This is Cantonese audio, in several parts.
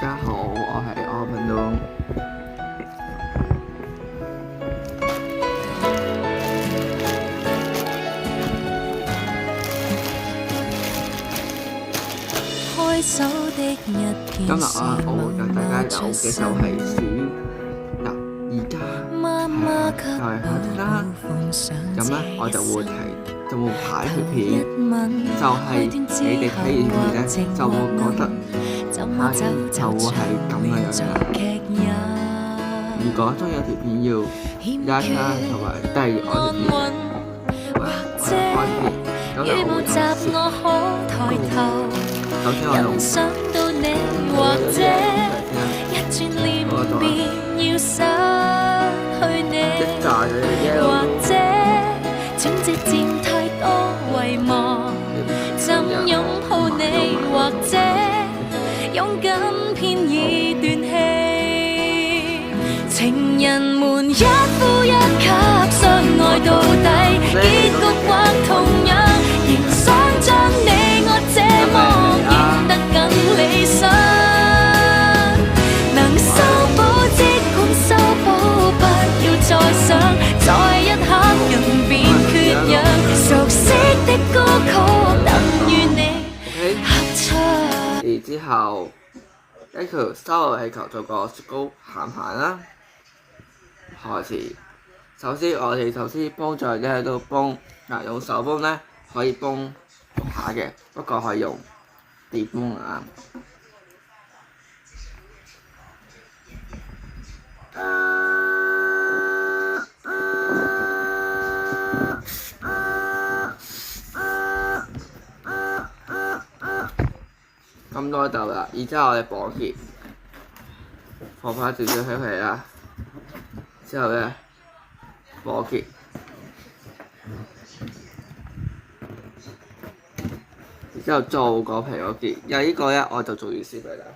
家好，我係阿文東。今日我會教大家有嘅就係數嗱，而家就係開始啦。咁咧我就會拍一條片，就係你哋睇完片咧就會覺得下天就會係咁嘅樣啦。如果中意條片要 like 啦，同埋訂閱我條片，我開片，咁就我會有時首先我用或者一轉臉便要失去你，或者總之佔太多遺忘，怎擁抱你，或者勇敢偏已斷氣，情人們一呼一吸相愛到底，結局或同樣，仍想將你我這麼變得更理想，能修補即管修補，不要再想，在一刻人便缺氧，熟悉的歌曲等於你合唱。然之後一條收氣球做個雪糕鹹鹹啦。開始，首先我哋煲醬咧喺度煲，用手煲咧可以煲下嘅，不過可以用電煲啊。咁多就啦，然之後我哋綁結，放翻少少起啦，之後咧綁結，然之後做個皮嗰結，有呢個咧我就做完先俾大家睇。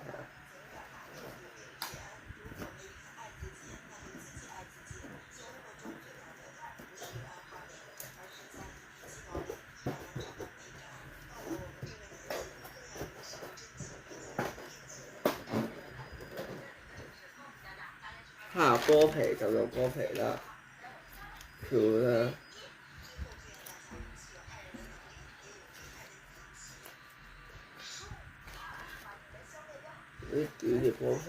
波皮就用波皮啦，條啦，呢幾條波皮。